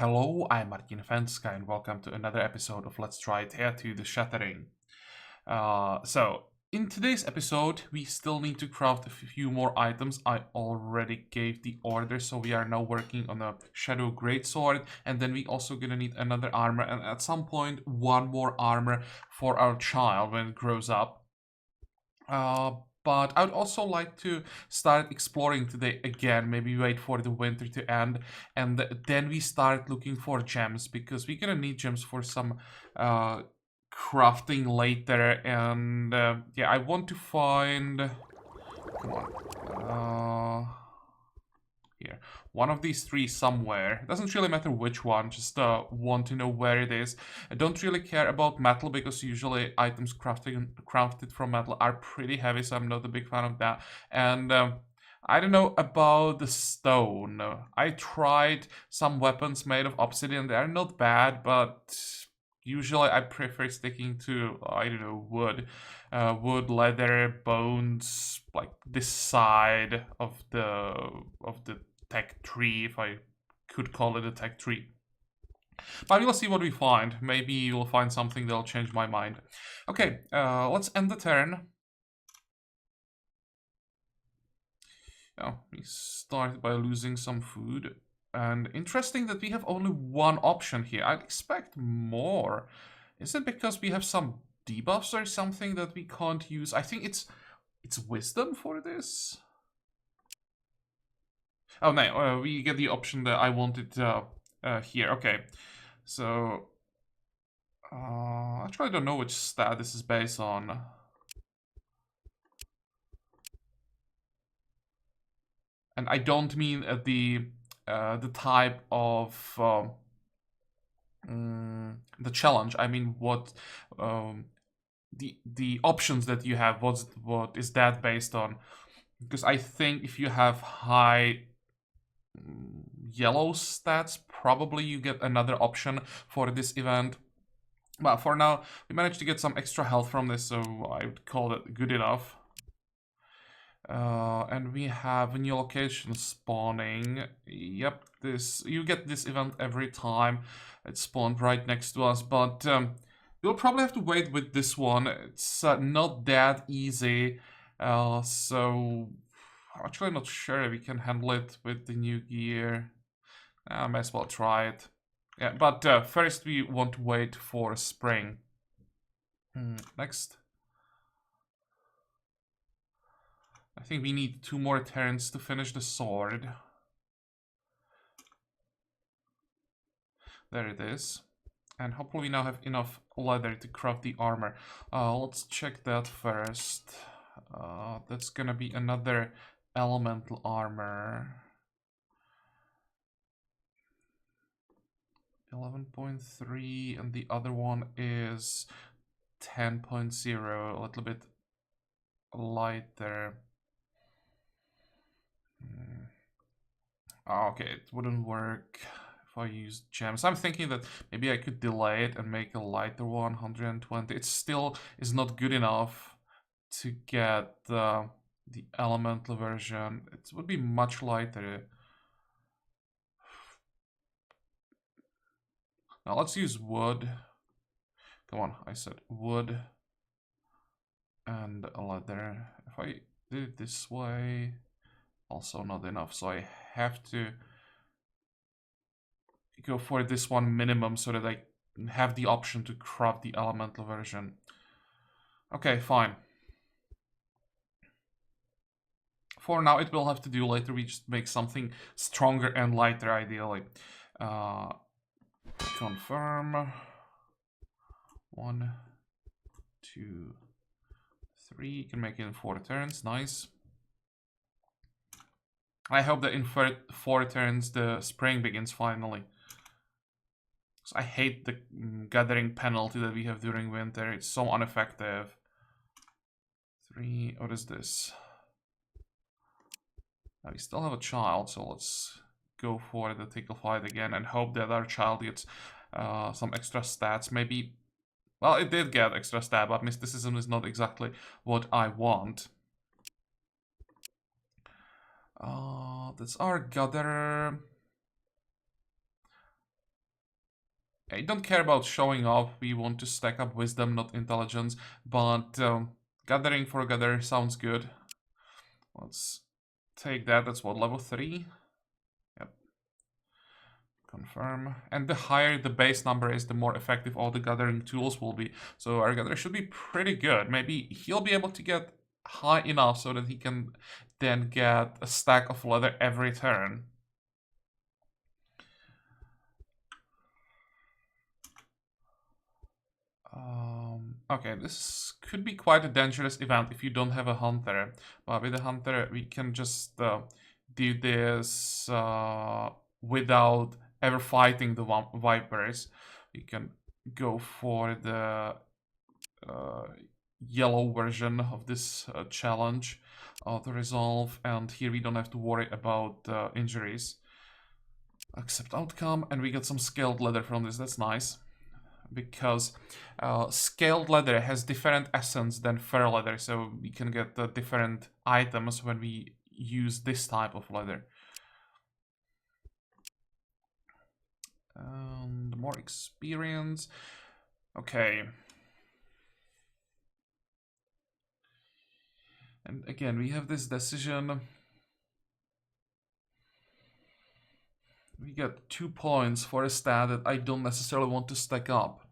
Hello, I'm Martin Fencka and welcome to another episode of Let's Try Thea to the Shattering. In today's episode, we still need to craft a few more items. I already gave the order, so we are now working on a Shadow Greatsword, and then we also gonna need another armor, and at some point, one more armor for our child when it grows up. But I'd also like to start exploring today again, maybe wait for the winter to end, and then we start looking for gems, because we're gonna need gems for some crafting later, and yeah, I want to find... Come on. Here. One of these three somewhere. It doesn't really matter which one, just want to know where it is. I don't really care about metal because usually items crafted from metal are pretty heavy, so I'm not a big fan of that. And I don't know about the stone. I tried some weapons made of obsidian. They are not bad, but usually I prefer sticking to, I don't know, wood. Wood, leather, bones, like this side of the tech tree, if I could call it a tech tree. But we'll see what we find. Maybe we'll find something that'll change my mind. Okay, let's end the turn. Oh, we started by losing some food. And interesting that we have only one option here. I'd expect more. Is it because we have some debuffs or something that we can't use? I think it's wisdom for this. Oh no, we get the option that I wanted here. Okay, so actually I don't know which stat this is based on. And I don't mean the type of the challenge. I mean what the options that you have. What is that based on? Because I think if you have high yellow stats, probably you get another option for this event. But for now, we managed to get some extra health from this, so I would call it good enough. And we have a new location spawning. Yep, you get this event every time. It spawned right next to us, but we'll probably have to wait with this one. It's not that easy, so I'm actually not sure we can handle it with the new gear. I might as well try it. Yeah, but first we want to wait for spring. Next. I think we need 2 more turns to finish the sword. There it is. And hopefully we now have enough leather to craft the armor. Let's check that first. That's gonna be another elemental armor. 11.3, and the other one is 10.0, a little bit lighter. Okay, it wouldn't work if I used gems. I'm thinking that maybe I could delay it and make a lighter one, 120. It still is not good enough to get the elemental version. It would be much lighter. Now let's use wood. Come on, I said wood and leather. If I did it this way, also not enough, so I have to go for this one minimum so that I have the option to craft the elemental version. Okay, fine. For now, it will have to do. Later we just make something stronger and lighter, ideally. Confirm. 1, 2, 3. You can make it in 4 turns. Nice. I hope that in 4 turns the spring begins finally. So I hate the gathering penalty that we have during winter. It's so ineffective. 3. What is this? Now we still have a child, so let's go for the tickle fight again and hope that our child gets some extra stats. Maybe, well, it did get extra stat, but mysticism is not exactly what I want. That's our gatherer. I don't care about showing off. We want to stack up wisdom, not intelligence. But gathering for gather sounds good. Let's take that. That's what, level 3? Yep. Confirm. And the higher the base number is, the more effective all the gathering tools will be. So our gatherer should be pretty good. Maybe he'll be able to get high enough so that he can then get a stack of leather every turn. Okay, this could be quite a dangerous event if you don't have a hunter. But with a hunter, we can just do this without ever fighting the vipers. We can go for the yellow version of this challenge, auto resolve, and here we don't have to worry about injuries. Accept outcome, and we get some scaled leather from this. That's nice, because scaled leather has different essence than fair leather, so we can get different items when we use this type of leather. And more experience. Okay. And again, we have this decision. We get 2 points for a stat that I don't necessarily want to stack up.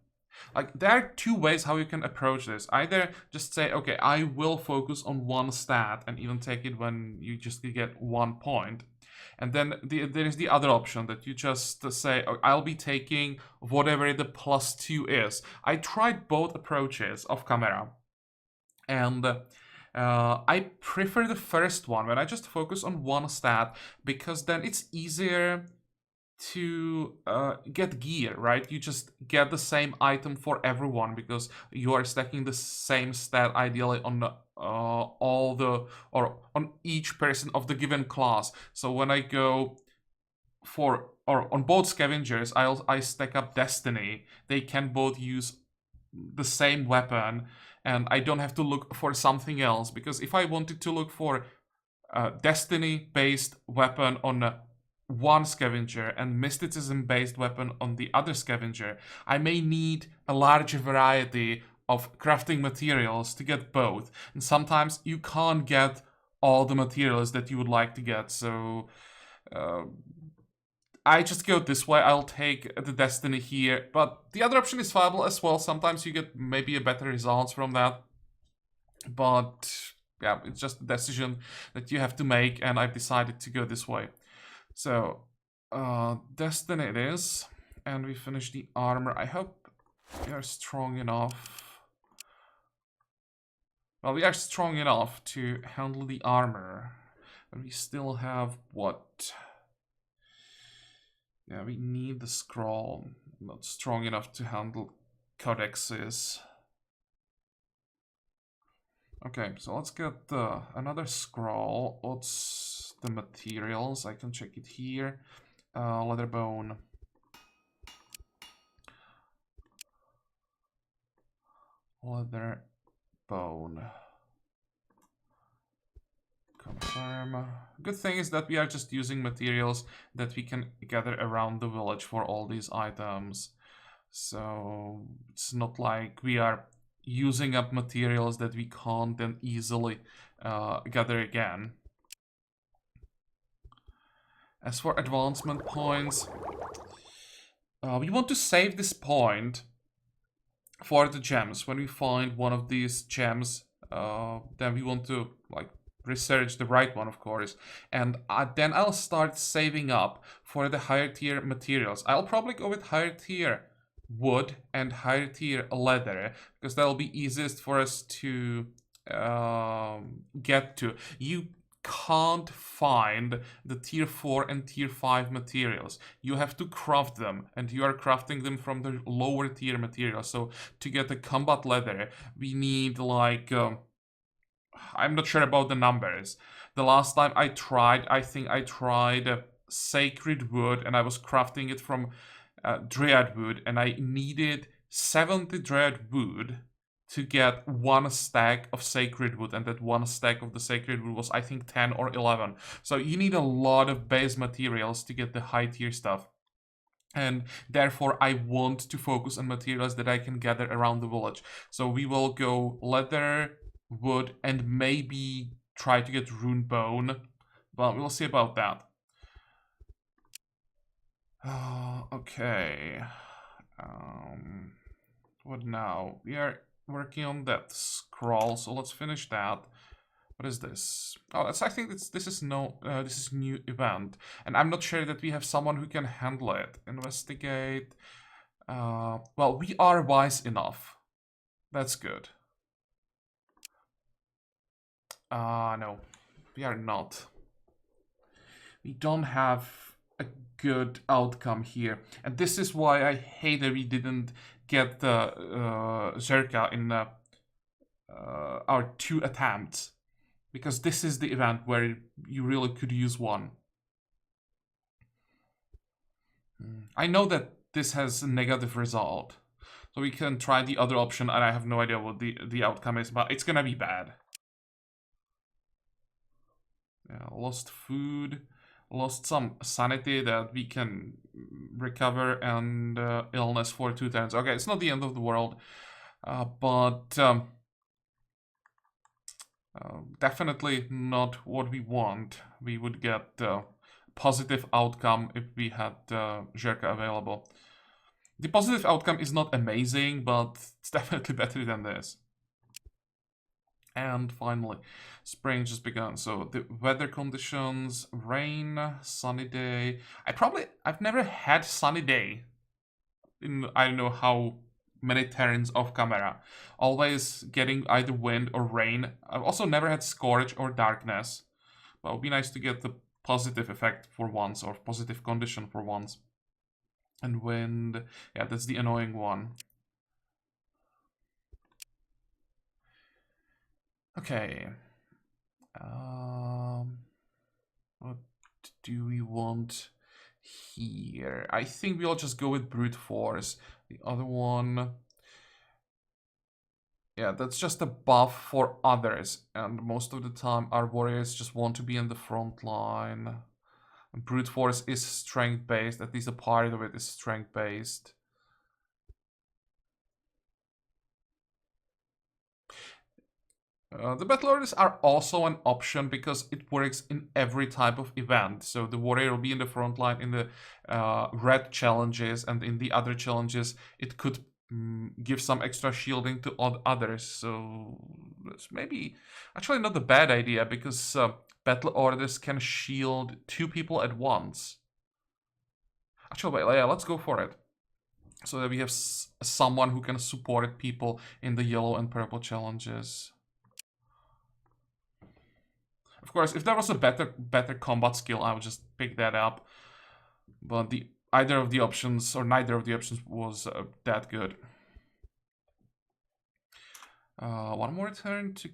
Like, there are 2 ways how you can approach this. Either just say, okay, I will focus on one stat and even take it when you just get 1 point. And then there is the other option that you just say, oh, I'll be taking whatever the +2 is. I tried both approaches off camera. And I prefer the first one, when I just focus on one stat, because then it's easier to get gear, right? You just get the same item for everyone because you are stacking the same stat ideally on all the, or on each person of the given class. So when I go for, or on both scavengers, I stack up destiny. They can both use the same weapon, and I don't have to look for something else, because if I wanted to look for a destiny-based weapon on one scavenger and mysticism-based weapon on the other scavenger, I may need a large variety of crafting materials to get both. And sometimes you can't get all the materials that you would like to get, so I just go this way. I'll take the destiny here, but the other option is viable as well. Sometimes you get maybe a better results from that, but yeah, it's just a decision that you have to make, and I've decided to go this way. So, destiny it is, and we finish the armor. I hope we are strong enough. Well, we are strong enough to handle the armor, but we still have what? Yeah, we need the scroll. Not strong enough to handle codexes. Okay, so let's get another scroll. What's the materials? I can check it here. Leather bone. Leather bone. Confirm. Good thing is that we are just using materials that we can gather around the village for all these items. So it's not like we are using up materials that we can't then easily gather again. As for advancement points, we want to save this point for the gems. When we find one of these gems, then we want to like research the right one, of course, and then I'll start saving up for the higher tier materials. I'll probably go with higher tier wood and higher tier leather, because that'll be easiest for us to get to. You can't find the tier 4 and tier 5 materials. You have to craft them, and you are crafting them from the lower tier materials. So to get the combat leather, we need like I'm not sure about the numbers. The last time I tried, I think I tried sacred wood, and I was crafting it from dryad wood, and I needed 70 dryad wood to get 1 stack of sacred wood, and that 1 stack of the sacred wood was, I think, 10 or 11. So you need a lot of base materials to get the high tier stuff. and therefore I want to focus on materials that I can gather around the village. So we will go leather, wood, and maybe try to get rune bone, but we'll see about that. Okay. What now? We are working on that scroll, so let's finish that. What is this? Oh, I think this is this is new event, and I'm not sure that we have someone who can handle it. Investigate. Well, we are wise enough. That's good. No, we are not. We don't have a good outcome here, and this is why I hate that we didn't get the Zerka in our 2 attempts. Because this is the event where you really could use one. I know that this has a negative result. So we can try the other option, and I have no idea what the outcome is, but it's gonna be bad. Yeah, lost food, lost some sanity that we can recover, and illness for 2 turns. Okay, it's not the end of the world, but definitely not what we want. We would get positive outcome if we had Zherka available. The positive outcome is not amazing, but it's definitely better than this. And finally, spring just begun. So the weather conditions, rain, sunny day. I've never had sunny day in I don't know how many turns off camera. Always getting either wind or rain. I've also never had scorch or darkness. But it would be nice to get the positive effect for once, or positive condition for once. And wind, yeah, that's the annoying one. Okay. What do we want here? I think we'll just go with brute force. The other one, yeah, that's just a buff for others, and most of the time our warriors just want to be in the front line. Brute force is strength based, at least a part of it is strength based. The battle orders are also an option because it works in every type of event. So the warrior will be in the front line in the red challenges, and in the other challenges it could give some extra shielding to others. So that's maybe actually not a bad idea, because battle orders can shield 2 people at once. Actually, wait, yeah, let's go for it. So that we have someone who can support people in the yellow and purple challenges. Of course, if there was a better combat skill, I would just pick that up. But either of the options, or neither of the options, was that good. One more turn to...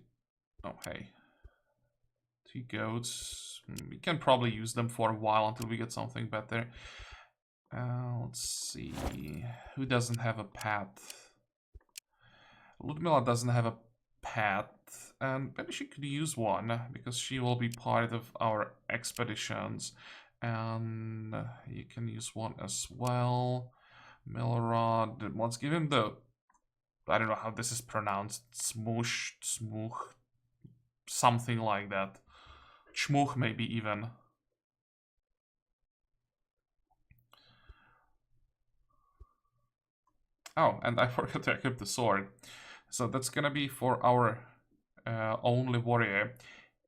Oh, hey. 2 goats. We can probably use them for a while until we get something better. Let's see. Who doesn't have a pet? Ludmilla doesn't have a pet. And maybe she could use one, because she will be part of our expeditions. And you can use one as well. Milrod. Let's give him the... I don't know how this is pronounced. Smoosh, smooch. Something like that. Schmuch, maybe even. Oh, and I forgot to equip the sword. So that's gonna be for our only warrior.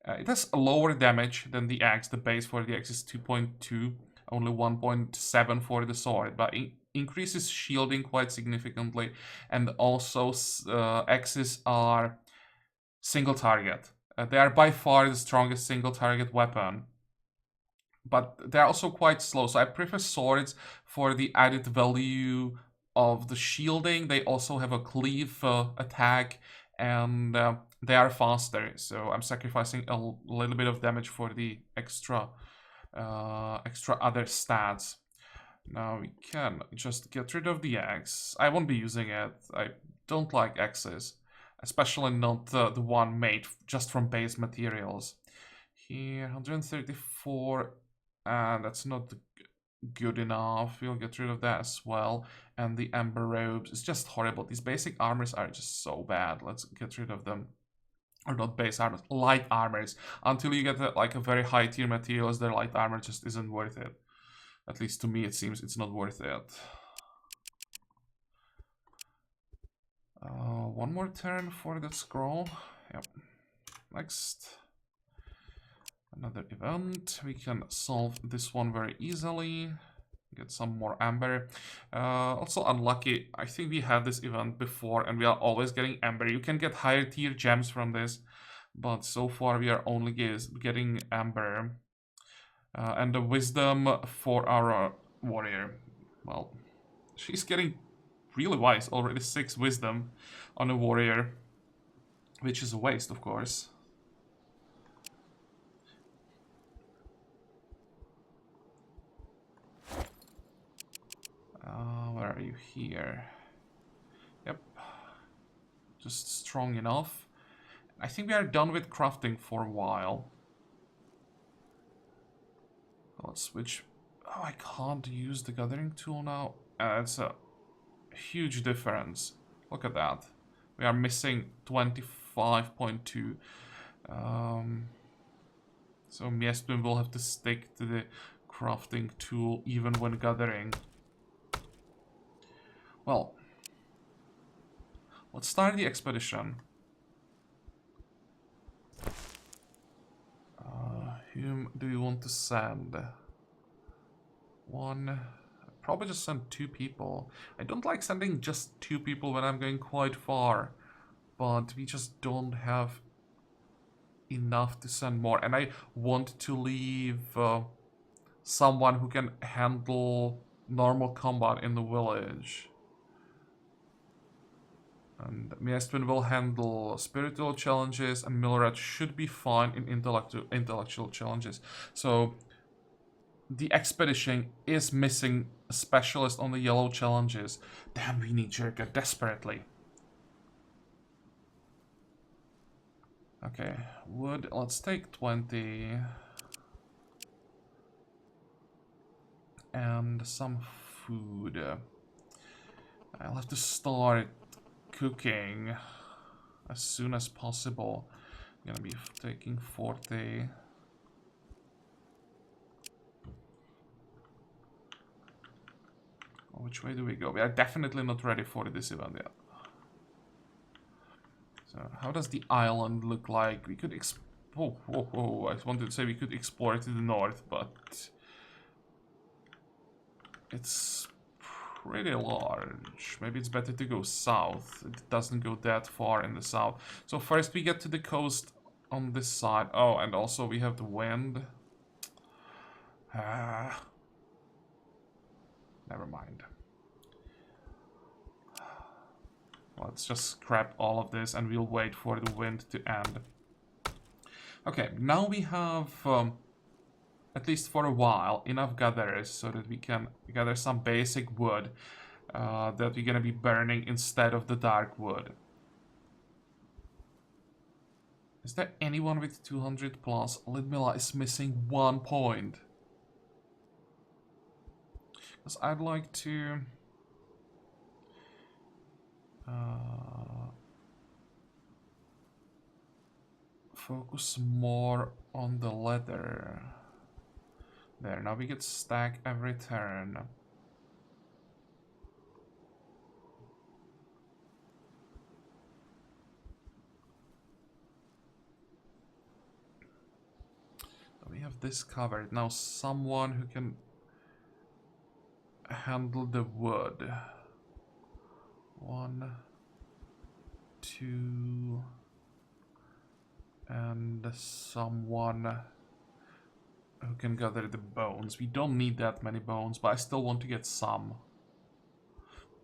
It has lower damage than the axe. The base for the axe is 2.2, only 1.7 for the sword, but increases shielding quite significantly. And also axes are single target. They are by far the strongest single target weapon, but they're also quite slow. So I prefer swords for the added value of the shielding. They also have a cleave attack, and they are faster. So I'm sacrificing a little bit of damage for the extra other stats. Now we can just get rid of the axe. I won't be using it. I don't like axes, especially not the one made just from base materials. Here, 134, and that's not good enough. We'll get rid of that as well. And the Ember Robes. It's just horrible. These basic armors are just so bad. Let's get rid of them. Or not base armors, light armors. Until you get like a very high tier materials, their light armor just isn't worth it. At least to me it seems it's not worth it. One more turn for that scroll. Yep. Next. Another event. We can solve this one very easily. Get some more amber. Also unlucky. I think we had this event before and we are always getting amber. You can get higher tier gems from this. But so far we are only getting amber. And the wisdom for our warrior. Well, she's getting really wise. Already 6 wisdom on a warrior. Which is a waste, of course. Where are you here? Yep. Just strong enough. I think we are done with crafting for a while. Let's switch. Oh, I can't use the gathering tool now. It's a huge difference. Look at that. We are missing 25.2. So Miespin will have to stick to the crafting tool even when gathering. Well, let's start the expedition. Whom do you want to send? One. Probably just send 2 people. I don't like sending just 2 people when I'm going quite far. But we just don't have enough to send more. And I want to leave someone who can handle normal combat in the village. And Miespin will handle spiritual challenges, and Milred should be fine in intellectual challenges. So the expedition is missing a specialist on the yellow challenges. Damn, we need Jirka desperately. Okay, wood, let's take 20. And some food. I'll have to start cooking as soon as possible. I'm gonna be taking 40. Which way do we go? We are definitely not ready for this event yet. So, how does the island look like? We could I wanted to say we could explore it to the north, but it's pretty large. Maybe it's better to go south. It doesn't go that far in the south. So first we get to the coast on this side. Oh, and also we have the wind. Never mind. Let's just scrap all of this and we'll wait for the wind to end. Okay, now we have, at least for a while, enough gatherers so that we can gather some basic wood that we're gonna be burning instead of the dark wood. Is there anyone with 200 plus? Lidmila is missing 1 point. Because I'd like to... focus more on the leather. There, now we get stack every turn. We have this covered. Now someone who can handle the wood. 1, 2, and someone who can gather the bones. We don't need that many bones, but I still want to get some.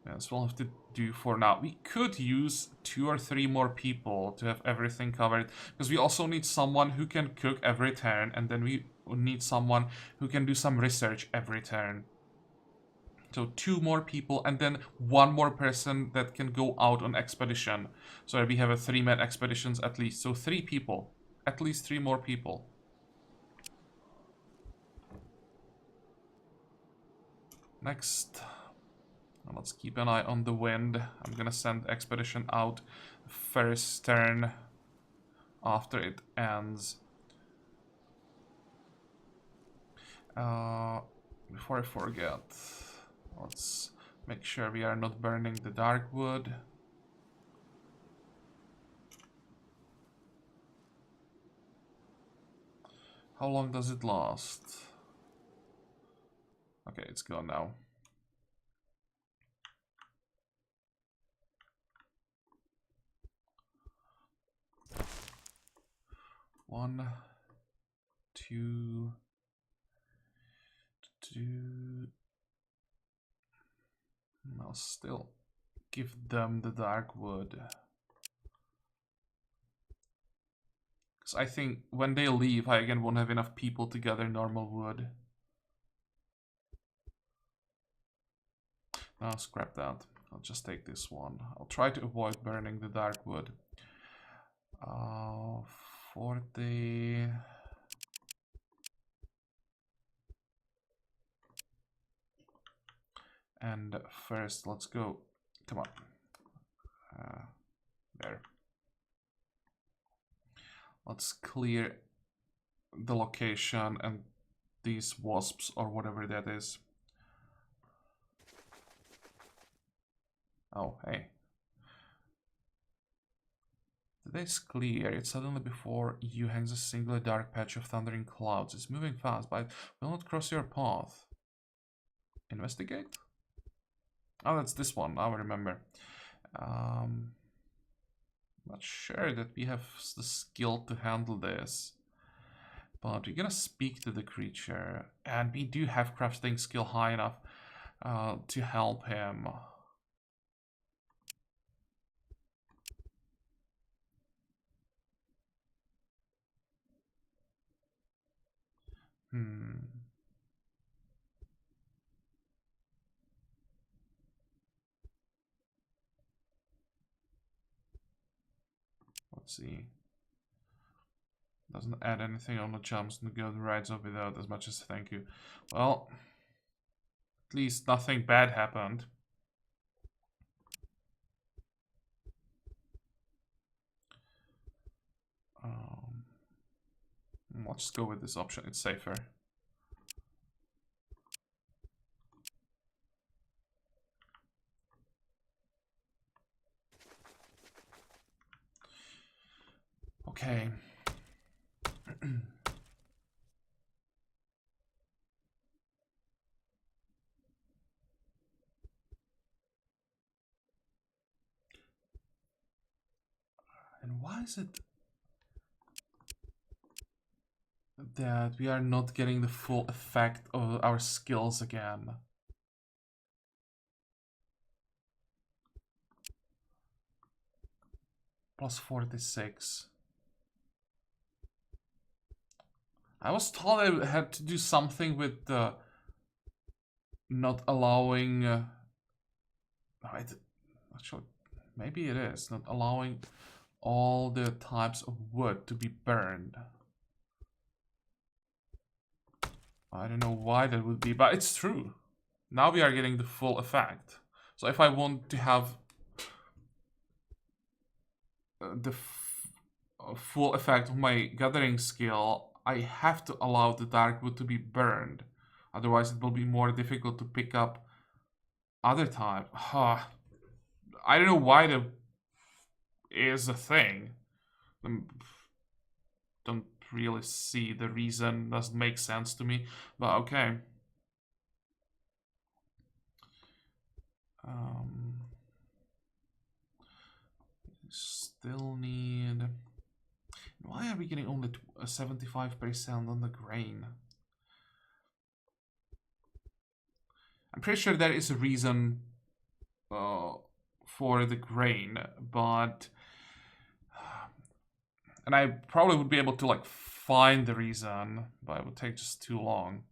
That's what we'll have to do for now. We could use 2 or 3 more people to have everything covered, because we also need someone who can cook every turn, and then we need someone who can do some research every turn. So 2 more people, and then 1 more person that can go out on expedition. So we have a 3-man expeditions at least. So 3 people. At least 3 more people. Next, let's keep an eye on the wind. I'm gonna send expedition out first turn after it ends. Before I forget, let's make sure we are not burning the dark wood. How long does it last? Okay, it's gone now. One, two, two. I'll still give them the dark wood. Because I think when they leave, I again won't have enough people to gather normal wood. No, scrap that. I'll just take this one. I'll try to avoid burning the dark wood. 40. And first, let's go. Come on. There. Let's clear the location and these wasps or whatever that is. Oh, hey. This clear. It suddenly before you hangs a singular dark patch of thundering clouds. It's moving fast, but will not cross your path. Investigate? Oh, that's this one. I remember. Not sure that we have the skill to handle this. But we're gonna speak to the creature. And we do have crafting skill high enough to help him. Let's see. Doesn't add anything on the jumps and go the rides over without as much as thank you. Well, at least nothing bad happened. Let's go with this option, it's safer. Okay. And why is it that we are not getting the full effect of our skills again? Plus 46. I was told I had to do something with not allowing... no, actually, maybe it is. Not allowing all the types of wood to be burned. I don't know why that would be, but it's true. Now we are getting the full effect. So if I want to have the full effect of my gathering skill, I have to allow the dark wood to be burned. Otherwise it will be more difficult to pick up other type. I don't know why that is a thing. Don't really see the reason. Doesn't make sense to me, but okay. Still need... Why are we getting only 75% on the grain? I'm pretty sure there is a reason for the grain, but... And I probably would be able to, like, find the reason, but it would take just too long.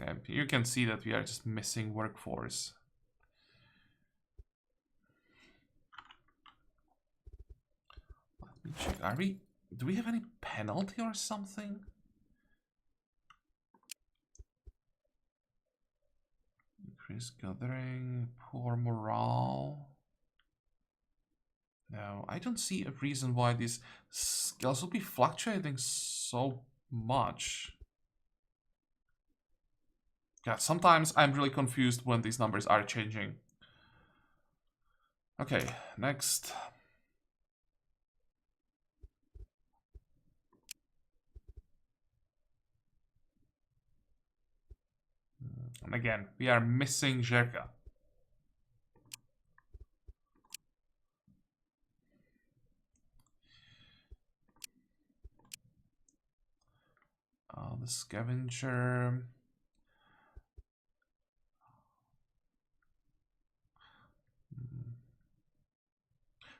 Yeah, you can see that we are just missing workforce. Let me check. Do we have any penalty or something? Increase gathering, poor morale. No, I don't see a reason why these skills will be fluctuating so much. Yeah, sometimes I'm really confused when these numbers are changing. Okay, next. And again, we are missing Zherka. The scavenger.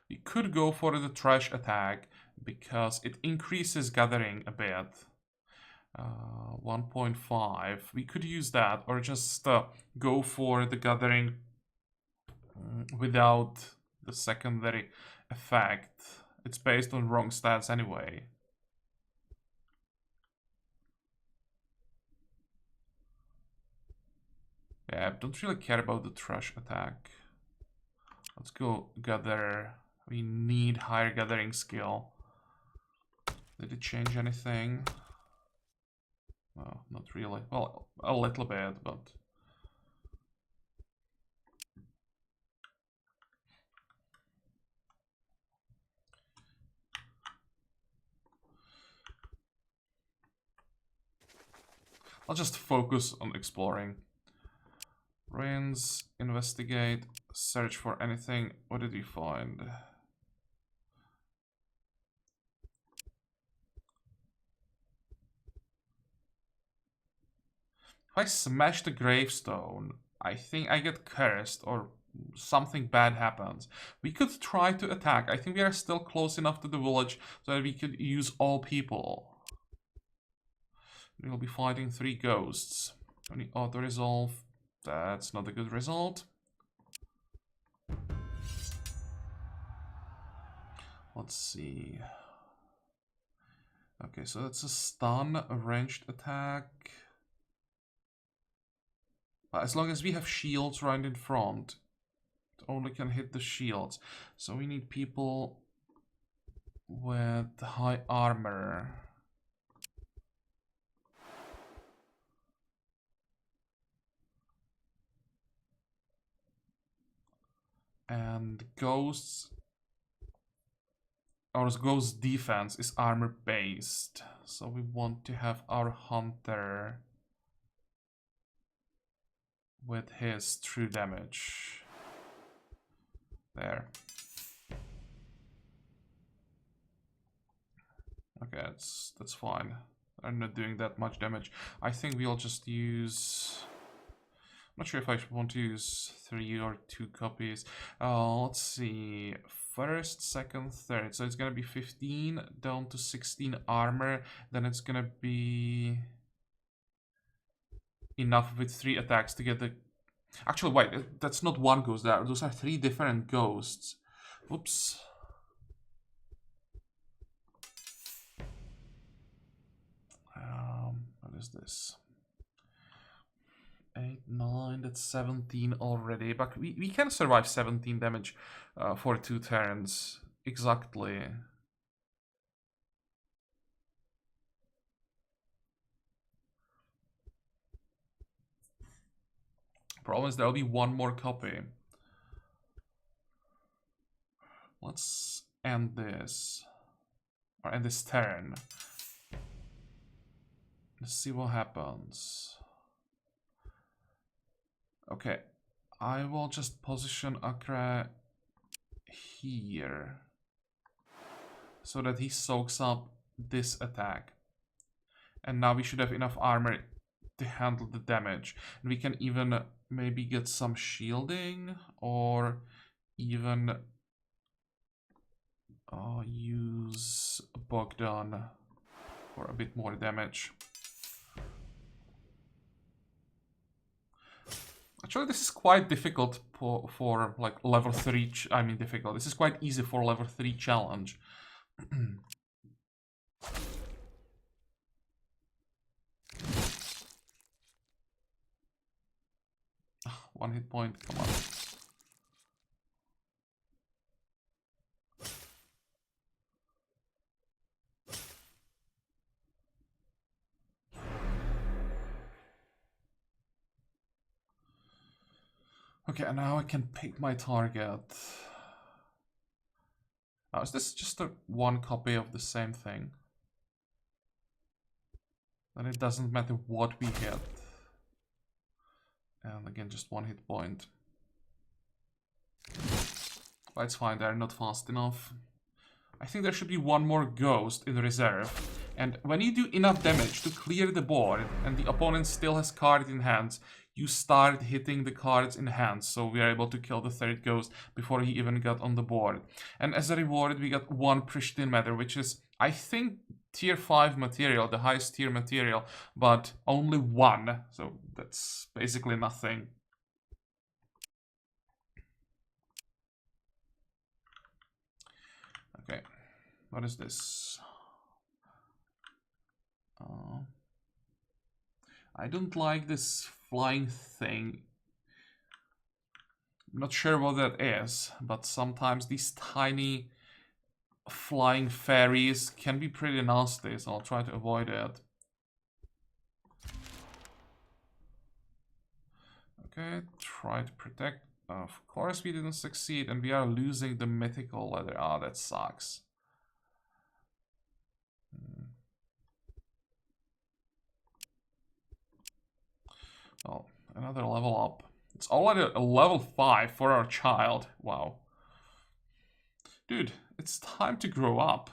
We could go for the trash attack because it increases gathering a bit. 1.5. We could use that, or just go for the gathering without the secondary effect. It's based on wrong stats anyway. Yeah, I don't really care about the trash attack. Let's go gather. We need higher gathering skill. Did it change anything? No, not really. Well, a little bit, but... I'll just focus on exploring. Ruins, investigate, search for anything. What did we find? If I smash the gravestone, I think I get cursed or something bad happens. We could try to attack. I think we are still close enough to the village so that we could use all people. We'll be fighting 3 ghosts. Only auto-resolve. That's not a good result. Let's see. Okay, so that's a stun, a ranged attack. As long as we have shields right in front, it only can hit the shields. So we need people with high armor. And ghosts, our ghost defense is armor based. So we want to have our hunter with his true damage. There. Okay, that's fine. I'm not doing that much damage. I think we'll just use... I'm not sure if I want to use 3 or 2 copies. Let's see. First, second, third. So it's gonna be 15 down to 16 armor. Then it's gonna be enough with 3 attacks to get the... Actually, wait, that's not one ghost. Those are 3 different ghosts. Oops. What is this? 8, 9, that's 17 already. But we can survive 17 damage for 2 turns. Exactly. Problem is there'll be 1 more copy. Let's end this. Or end this turn. Let's see what happens. Okay. I will just position Akra here. So that he soaks up this attack. And now we should have enough armor to handle the damage. And we can even maybe get some shielding. Or even... use Bogdan for a bit more damage. Actually, this is quite difficult for like level 3, I mean difficult. This is quite easy for level 3 challenge. 1 hit point, come on. Okay, and now I can pick my target. Now, is this just a one copy of the same thing? Then it doesn't matter what we hit. And again, just 1 hit point. But it's fine, they're not fast enough. I think there should be one more ghost in reserve. And when you do enough damage to clear the board and the opponent still has cards in hands, you start hitting the cards in hand. So we are able to kill the third ghost before he even got on the board. And as a reward, we got 1 pristine matter, which is, I think, tier 5 material, the highest tier material, but only 1. So that's basically nothing. Okay, what is this? I don't like this flying thing. I'm not sure what that is, but sometimes these tiny flying fairies can be pretty nasty, so I'll try to avoid it. Okay, try to protect. Of course we didn't succeed, and we are losing the mythical leather. Ah, that sucks. Well, another level up. It's already a level 5 for our child. Wow. Dude, it's time to grow up.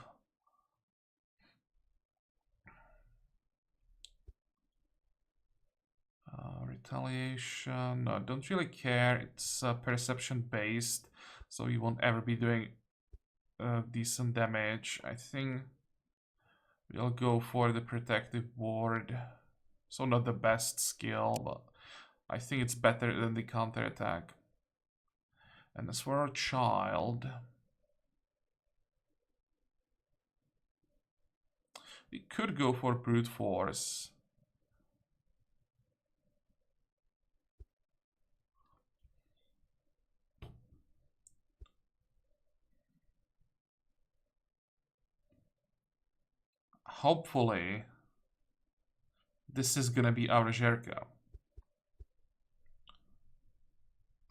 Retaliation. No, don't really care. It's perception based, so you won't ever be doing decent damage. I think we'll go for the protective ward. So not the best skill, but I think it's better than the counter attack. And as for our child, we could go for brute force. Hopefully, this is gonna be our Jerka.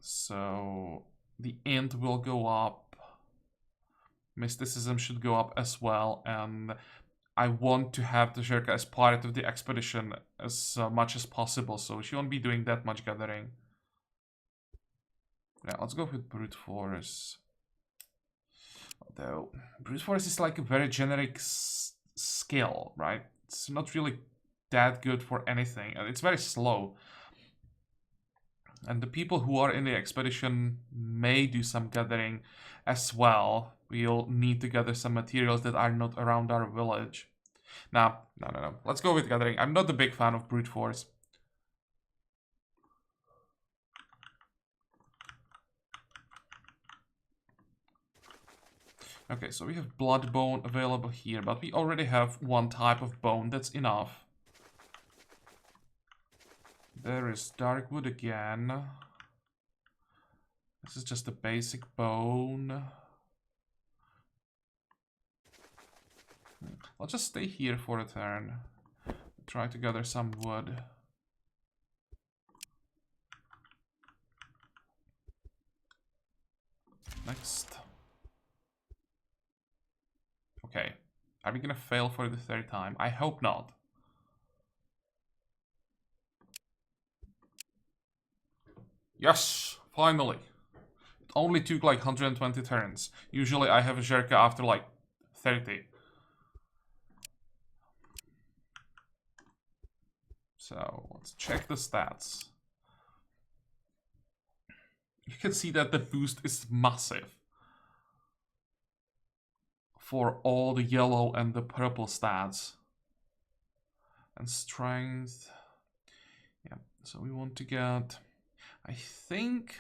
So the int will go up. Mysticism should go up as well, and I want to have the Jerka as part of the expedition as much as possible, so she won't be doing that much gathering. Yeah, let's go with brute force. Although brute force is like a very generic skill, right? It's not really that good for anything, and it's very slow. And the people who are in the expedition may do some gathering as well. We'll need to gather some materials that are not around our village. No. Let's go with gathering. I'm not a big fan of brute force. Okay, so we have blood bone available here, but we already have one type of bone. That's enough. There is dark wood again. This is just a basic bone. I'll just stay here for a turn. Try to gather some wood. Next. Okay. Are we gonna fail for the 3rd time? I hope not. Yes! Finally! It only took like 120 turns. Usually I have a Jerka after like 30. So, let's check the stats. You can see that the boost is massive for all the yellow and the purple stats. And strength. Yeah, so we want to get... I think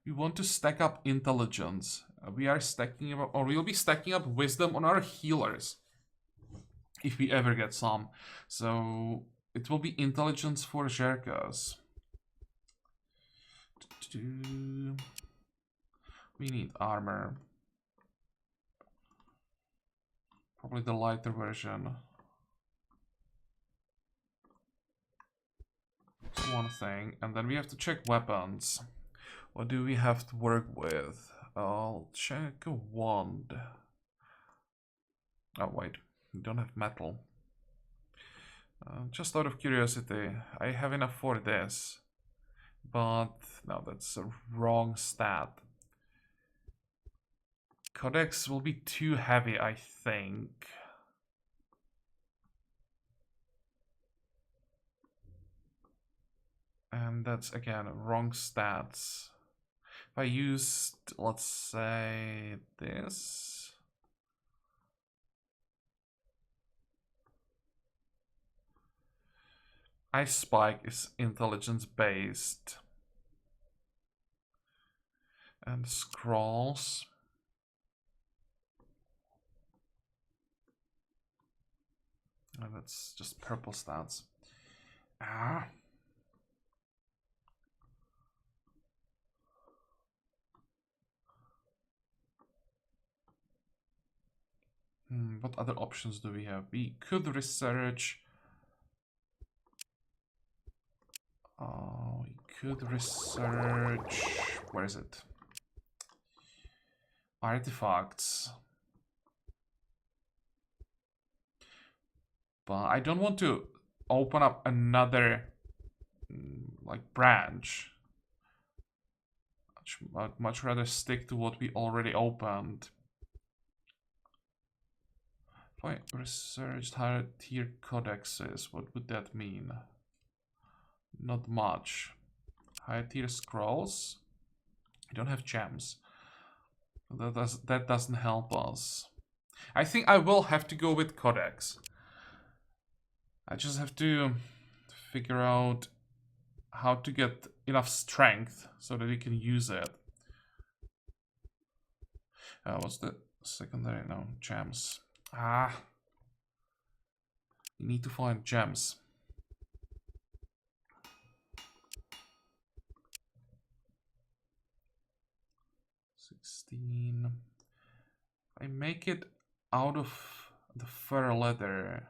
we want to stack up intelligence. We are stacking up, or we'll be stacking up wisdom on our healers. If we ever get some. So it will be intelligence for Jerkas. We need armor. Probably the lighter version. That's one thing. And then we have to check weapons. What do we have to work with? I'll check a wand. Oh wait, we don't have metal. Just out of curiosity, I have enough for this. But no, that's a wrong stat. Codex will be too heavy, I think. And that's again wrong stats. If I used, let's say, this. Ice Spike is intelligence based. And scrolls. And that's just purple stats. What other options do we have? We could research. We could research. Where is it? Artifacts. But I don't want to open up another like branch. I'd much rather stick to what we already opened. If I researched higher tier codexes, what would that mean? Not much. Higher tier scrolls. I don't have gems. That doesn't help us. I think I will have to go with codex. I just have to figure out how to get enough strength so that we can use it. What's the secondary? No, gems. You need to find gems. I make it out of the fur leather.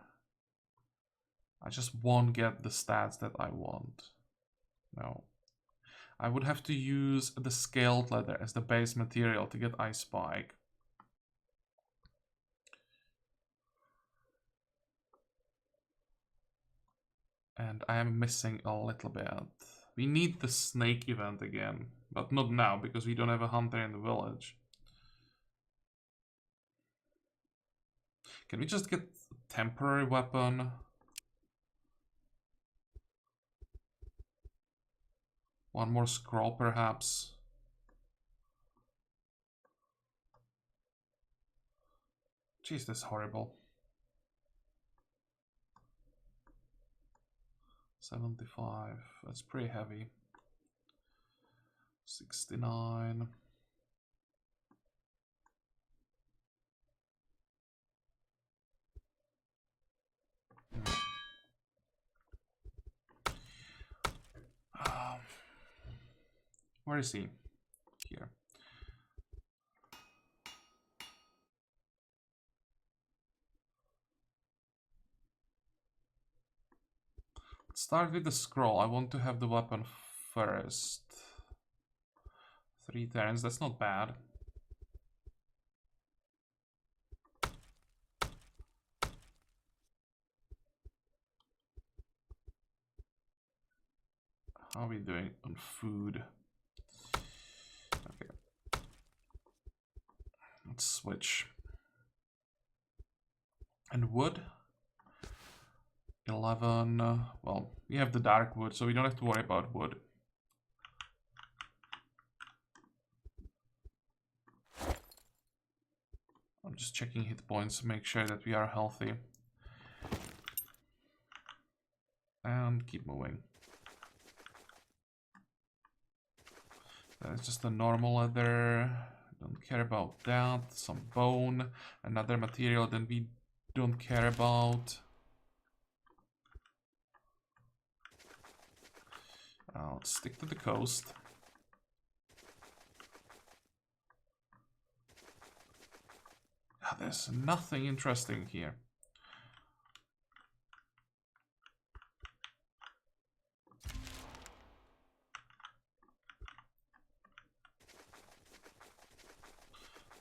I just won't get the stats that I want. No. I would have to use the scaled leather as the base material to get Ice Spike. And I am missing a little bit. We need the snake event again. But not now, because we don't have a hunter in the village. Can we just get a temporary weapon? One more scroll, perhaps. Jeez, that's horrible. 75. That's pretty heavy. 69. Where is he? Here. Let's start with the scroll. I want to have the weapon first. 3 turns, that's not bad. How are we doing on food? Okay. Let's switch. And wood? 11. Well, we have the dark wood, so we don't have to worry about wood. I'm just checking hit points to make sure that we are healthy. And keep moving. That's just a normal leather. Don't care about that. Some bone. Another material that we don't care about. Let's stick to the coast. There's nothing interesting here.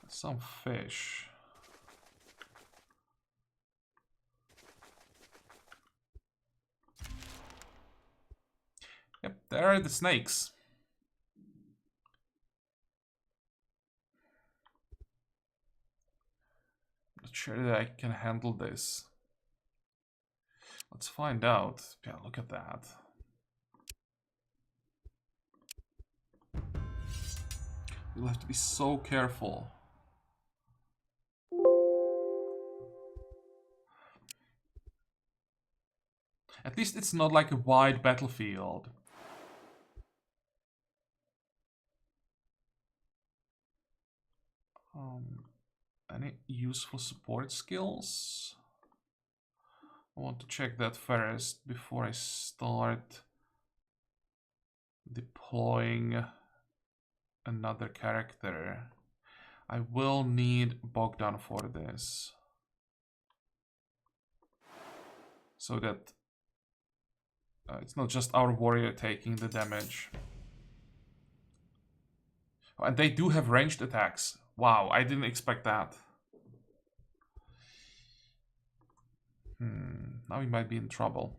Some fish. Yep, there are the snakes. Not sure that I can handle this. Let's find out. Yeah, look at that. We'll have to be so careful. At least it's not like a wide battlefield. Any useful support skills? I want to check that first before I start deploying another character. I will need Bogdan for this. So that it's not just our warrior taking the damage. Oh, and they do have ranged attacks. Wow, I didn't expect that. Now we might be in trouble.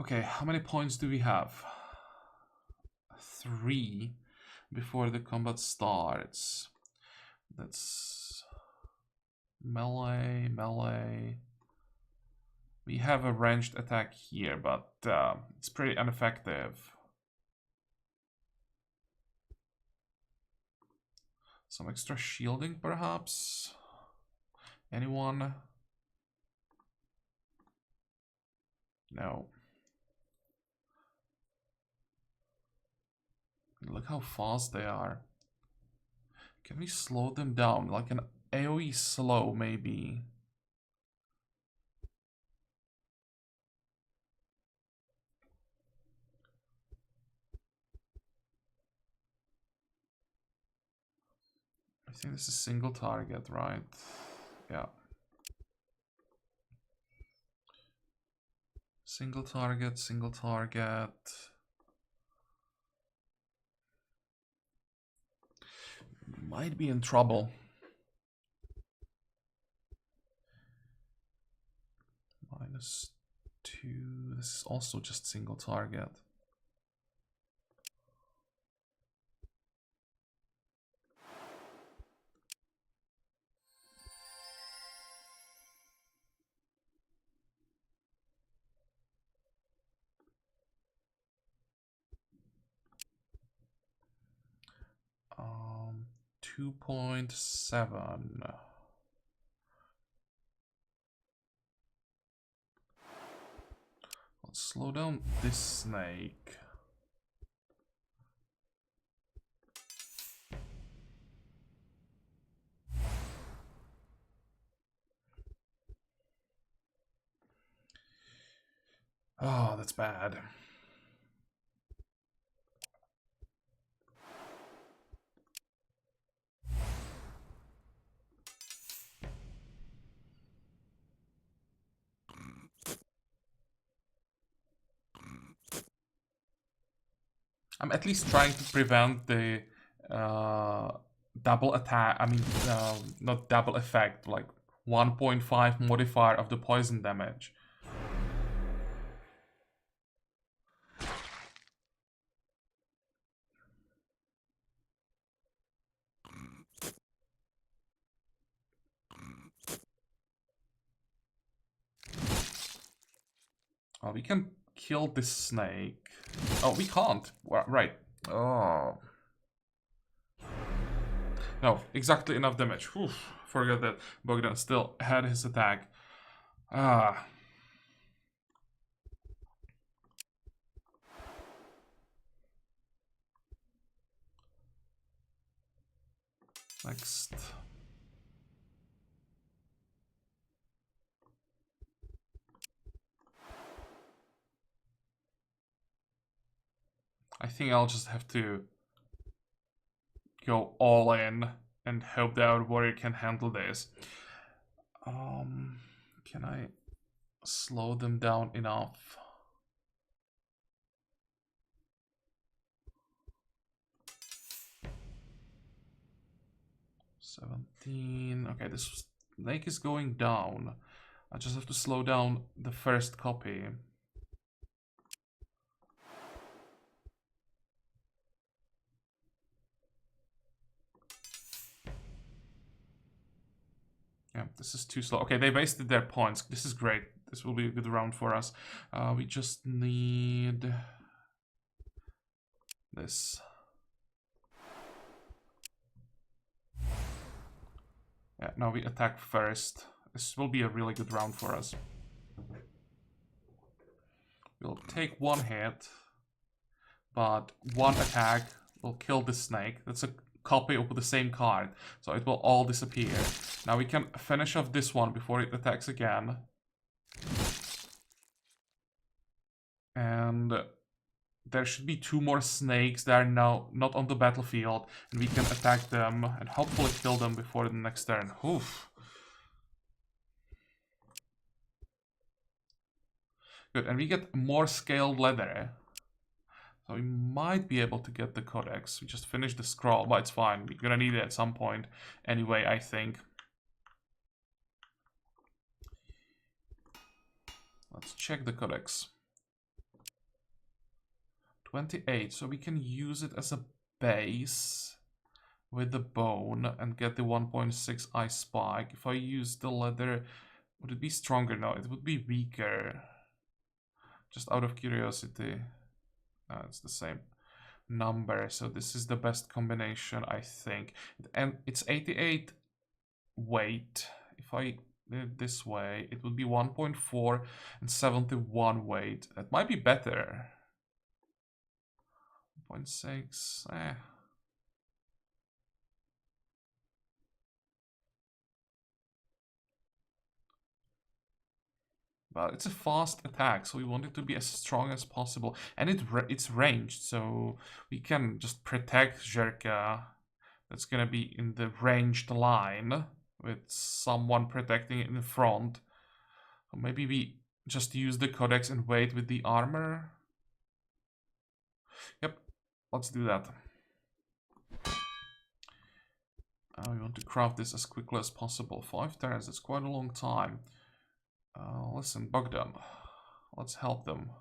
Okay, how many points do we have? 3 before the combat starts. That's melee, melee. We have a ranged attack here, but it's pretty ineffective. Some extra shielding, perhaps? Anyone? No. Look how fast they are. Can we slow them down? Like an AoE slow, maybe. I think this is single target, right? Yeah. Single target, single target. Might be in trouble. -2. This is also just single target. Um, 2.7. Let's slow down this snake. Oh, that's bad. I'm at least trying to prevent the double attack. I mean, not double effect, like 1.5 modifier of the poison damage. Oh, we can kill this snake. Oh, we can't. Right. Oh. No, exactly enough damage. Oof, forgot that Bogdan still had his attack. Ah. Next. I think I'll just have to go all in and hope that our warrior can handle this. Can I slow them down enough? $17. Okay, this lake is going down. I just have to slow down the first copy. Yeah, this is too slow. Okay, they wasted their points. This is great. This will be a good round for us. We just need this. Yeah, now we attack first. This will be a really good round for us. We'll take one hit, but one attack will kill the snake. That's a copy of the same card, so it will all disappear. Now we can finish off this one before it attacks again. And there should be 2 more snakes that are now not on the battlefield, and we can attack them and hopefully kill them before the next turn. Oof. Good, and we get more scaled leather. So we might be able to get the codex. We just finished the scroll, but it's fine. We're gonna need it at some point anyway, I think. Let's check the codex. 28, so we can use it as a base with the bone and get the 1.6 ice spike. If I use the leather, would it be stronger? No, it would be weaker. Just out of curiosity. No, it's the same number, so this is the best combination, I think. And it's 88 weight. If I did it this way, it would be 1.4 and 71 weight. That might be better. 1.6, But it's a fast attack, so we want it to be as strong as possible. And it's ranged, so we can just protect Zherka. That's gonna be in the ranged line, with someone protecting it in the front. Or maybe we just use the codex and wait with the armor. Yep, let's do that. We want to craft this as quickly as possible. 5 turns, that's quite a long time. Listen, Bogdan, let's help them.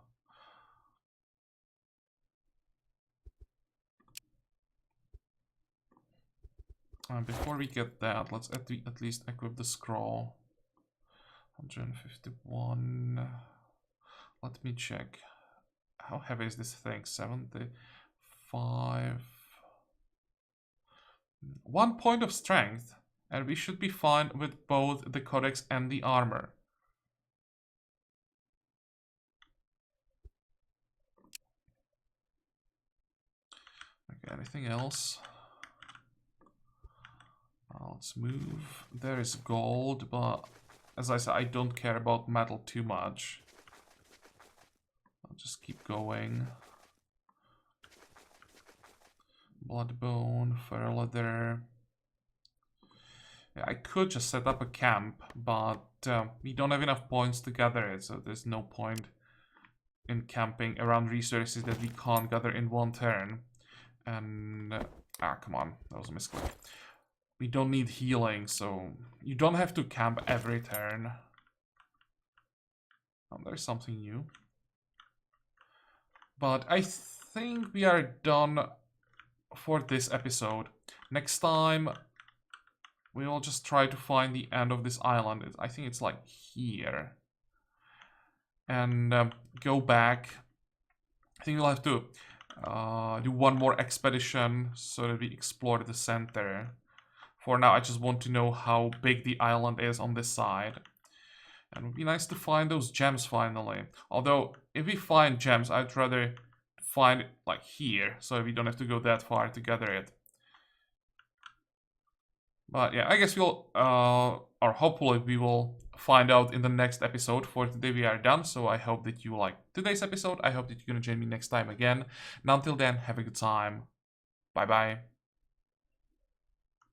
Before we get that, let's at least equip the scroll. 151. Let me check. How heavy is this thing? 75. 1 point of strength, and we should be fine with both the codex and the armor. Okay, anything else? Let's move. There is gold, but as I said, I don't care about metal too much. I'll just keep going. Bloodbone, fur leather. Yeah, I could just set up a camp, but we don't have enough points to gather it, so there's no point in camping around resources that we can't gather in 1 turn. And come on, that was a misclick. We don't need healing, so you don't have to camp every turn. Oh, there's something new. But I think we are done for this episode. Next time, we will just try to find the end of this island. I think it's like here. And go back. I think we'll have to do 1 more expedition so that we explore the center. For now, I just want to know how big the island is on this side. And it would be nice to find those gems finally. Although, if we find gems, I'd rather find it like here, so we don't have to go that far to gather it. But yeah, I guess we'll, or hopefully we will find out in the next episode. For today we are done, so I hope that you liked today's episode. I hope that you're gonna join me next time again. And until then, have a good time. Bye bye.